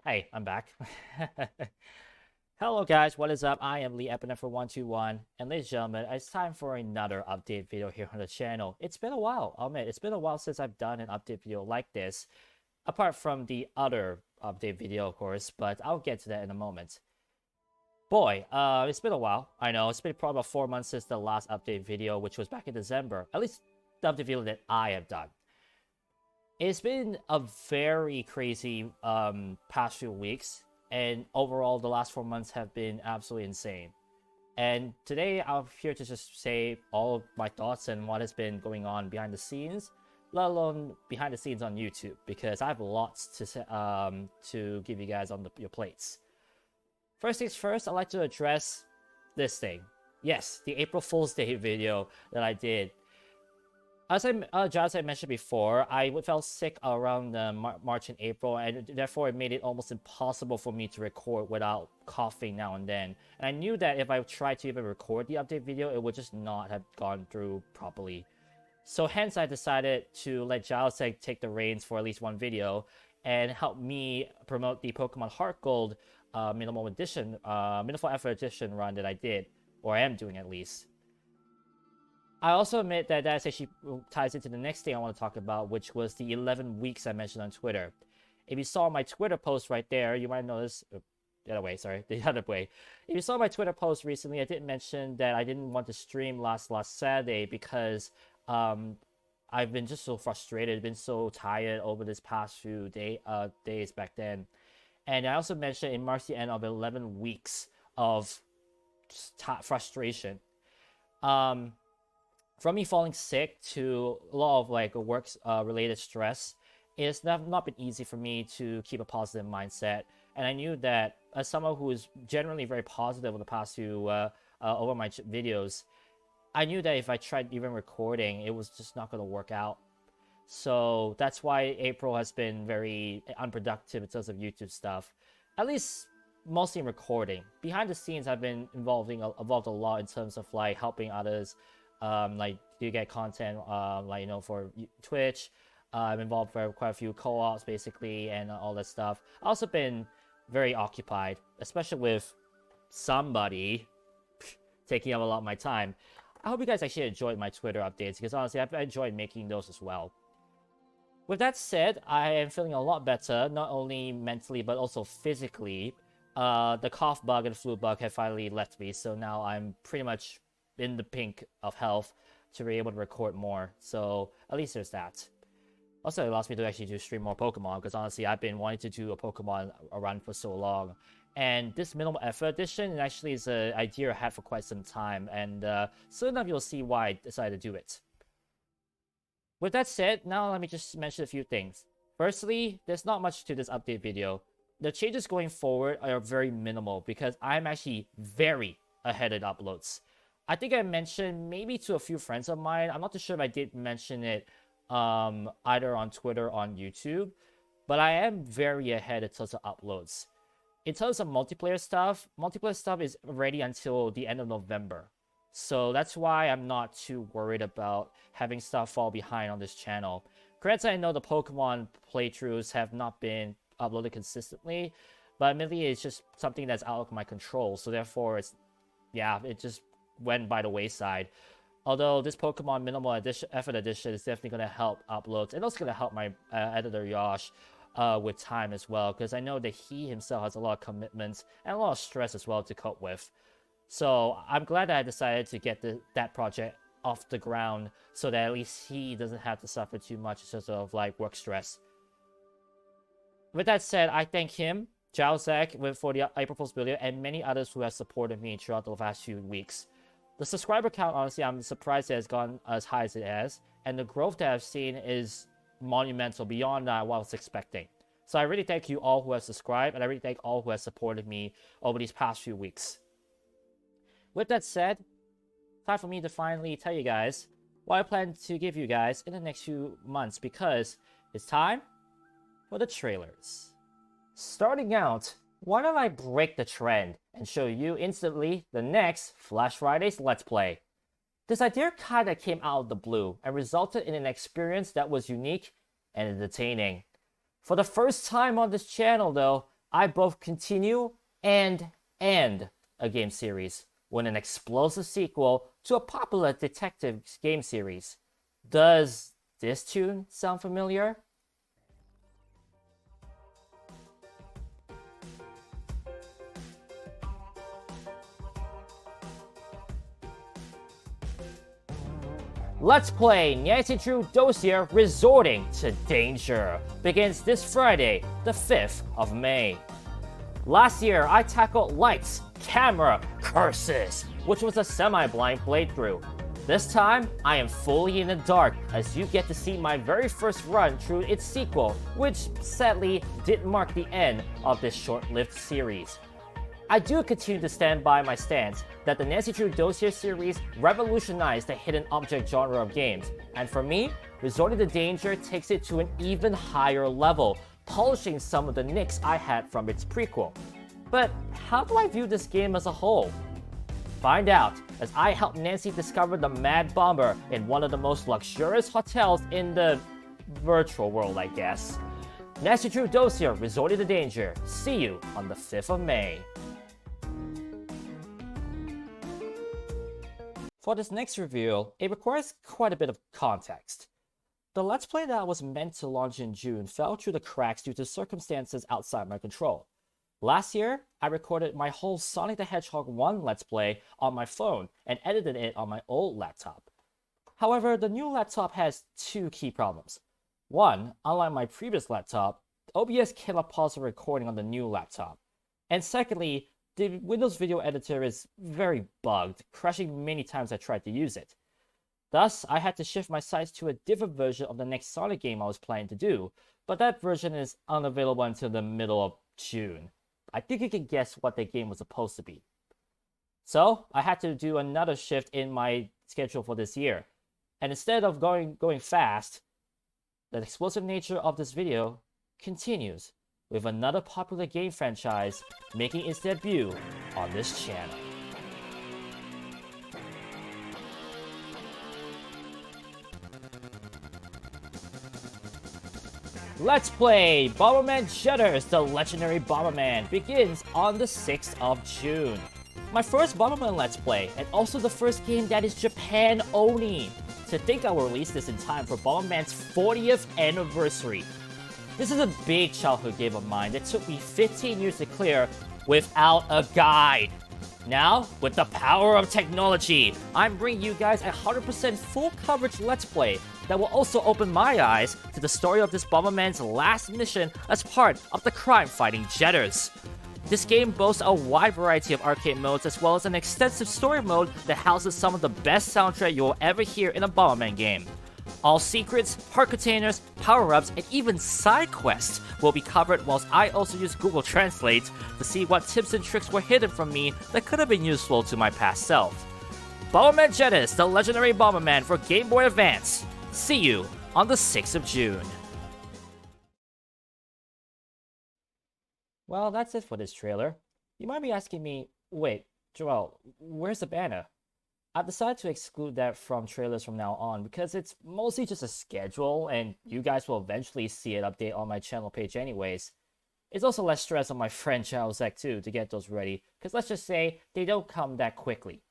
Hey, I'm back. Hello guys, what is up? I am Lee Epinephrine 121, and ladies and gentlemen, it's time for another update video here on the channel. It's been a while, I'll admit, it's been a while since I've done an update video like this, apart from the other update video, of course, but I'll get to that in a moment. Boy, it's been a while. I know, it's been probably about 4 months since the last update video, which was back in December. At least the update video that I have done. It's been a very crazy past few weeks, and overall, the last 4 months have been absolutely insane. And today, I'm here to just say all of my thoughts and what has been going on behind the scenes, let alone behind the scenes on YouTube, because I have lots to give you guys on your plates. First things first, I'd like to address this thing. Yes, the April Fool's Day video that I did. As I mentioned before, I felt sick around March and April, and therefore it made it almost impossible for me to record without coughing now and then. And I knew that if I tried to even record the update video, it would just not have gone through properly. So hence I decided to let Jalseg take the reins for at least one video and help me promote the Pokemon Heart Gold minimal effort edition run that I did, or I am doing at least. I also admit that actually ties into the next thing I want to talk about, which was the 11 weeks I mentioned on Twitter. If you saw my Twitter post right there, you might notice... the other way, sorry. The other way. If you saw my Twitter post recently, I did mention that I didn't want to stream last Saturday because I've been just so frustrated, been so tired over this past few days back then. And I also mentioned it marks the end of 11 weeks of frustration. From me falling sick to a lot of like work related stress, it's not been easy for me to keep a positive mindset. And I knew that as someone who is generally very positive over the past few over my videos, I knew that if I tried even recording, it was just not going to work out. So that's why April has been very unproductive in terms of YouTube stuff, at least mostly in recording. Behind the scenes, I've been involved a lot in terms of like helping others. Like you get content like for Twitch. I'm involved for quite a few co-ops basically and all that stuff. I've also been very occupied, especially with somebody taking up a lot of my time. I hope you guys actually enjoyed my Twitter updates, because honestly I've enjoyed making those as well. With that said, I am feeling a lot better, not only mentally but also physically. The cough bug and flu bug have finally left me, so now I'm pretty much in the pink of health to be able to record more. So at least there's that. Also, it allows me to actually stream more Pokemon, because honestly, I've been wanting to do a Pokemon run for so long. And this minimal effort edition actually is an idea I had for quite some time, and soon enough you'll see why I decided to do it. With that said, now let me just mention a few things. Firstly, there's not much to this update video. The changes going forward are very minimal, because I'm actually very ahead of uploads. I think I mentioned maybe to a few friends of mine. I'm not too sure if I did mention it either on Twitter or on YouTube, but I am very ahead in terms of uploads. In terms of multiplayer stuff is ready until the end of November. So that's why I'm not too worried about having stuff fall behind on this channel. Granted, I know the Pokemon playthroughs have not been uploaded consistently, but admittedly it's just something that's out of my control. So therefore, it just went by the wayside. Although this Pokemon minimal effort edition is definitely going to help uploads, and also going to help my editor Yosh with time as well, because I know that he himself has a lot of commitments and a lot of stress as well to cope with. So I'm glad that I decided to get that project off the ground, so that at least he doesn't have to suffer too much in terms of like work stress. With that said, I thank him, Jalseg, for the April Fool's video, and many others who have supported me throughout the past few weeks. The subscriber count, honestly, I'm surprised it has gone as high as it has, and the growth that I've seen is monumental, beyond what I was expecting. So I really thank you all who have subscribed, and I really thank all who have supported me over these past few weeks. With that said, time for me to finally tell you guys what I plan to give you guys in the next few months, because it's time for the trailers. Starting out, why don't I break the trend and show you instantly the next Flash Fridays Let's Play. This idea kinda came out of the blue and resulted in an experience that was unique and entertaining. For the first time on this channel though, I both continue and end a game series with an explosive sequel to a popular detective game series. Does this tune sound familiar? Let's Play Nancy Drew Dossier Resorting to Danger begins this Friday, the 5th of May. Last year, I tackled Lights, Camera, Curses, which was a semi-blind playthrough. This time, I am fully in the dark as you get to see my very first run through its sequel, which sadly did mark the end of this short-lived series. I do continue to stand by my stance that the Nancy Drew Dossier series revolutionized the hidden object genre of games, and for me, Resorting to Danger takes it to an even higher level, polishing some of the nicks I had from its prequel. But how do I view this game as a whole? Find out as I help Nancy discover the Mad Bomber in one of the most luxurious hotels in the virtual world, I guess. Nancy Drew Dossier Resorting to Danger. See you on the 5th of May. For this next review, it requires quite a bit of context. The Let's Play that was meant to launch in June fell through the cracks due to circumstances outside my control. Last year, I recorded my whole Sonic the Hedgehog 1 Let's Play on my phone and edited it on my old laptop. However, the new laptop has two key problems. One, unlike my previous laptop, OBS cannot pause the recording on the new laptop. And secondly, the Windows Video Editor is very bugged, crashing many times I tried to use it. Thus, I had to shift my sights to a different version of the next Sonic game I was planning to do, but that version is unavailable until the middle of June. I think you can guess what that game was supposed to be. So, I had to do another shift in my schedule for this year. And instead of going fast, the explosive nature of this video continues with another popular game franchise making its debut on this channel. Let's Play Bomberman Jetters, the legendary Bomberman, begins on the 6th of June. My first Bomberman Let's Play, and also the first game that is Japan only. To think I will release this in time for Bomberman's 40th anniversary. This is a big childhood game of mine that took me 15 years to clear without a guide. Now, with the power of technology, I'm bringing you guys a 100% full coverage Let's Play that will also open my eyes to the story of this Bomberman's last mission as part of the crime-fighting Jetters. This game boasts a wide variety of arcade modes as well as an extensive story mode that houses some of the best soundtrack you will ever hear in a Bomberman game. All secrets, heart containers, power-ups, and even side quests will be covered, whilst I also use Google Translate to see what tips and tricks were hidden from me that could have been useful to my past self. Bomberman Jetters, the legendary Bomberman for Game Boy Advance. See you on the 6th of June. Well, that's it for this trailer. You might be asking me, wait, Joel, where's the banner? I've decided to exclude that from trailers from now on because it's mostly just a schedule and you guys will eventually see it update on my channel page anyways. It's also less stress on my friend Channel Zach too to get those ready, because let's just say they don't come that quickly.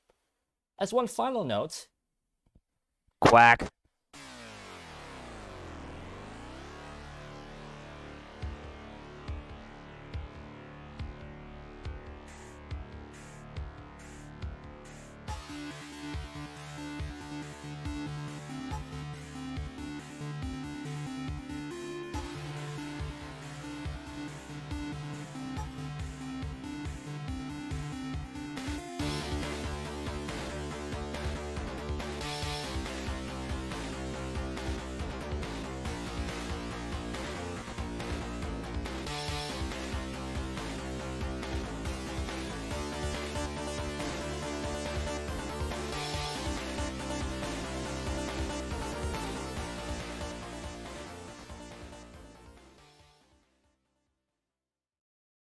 As one final note, quack.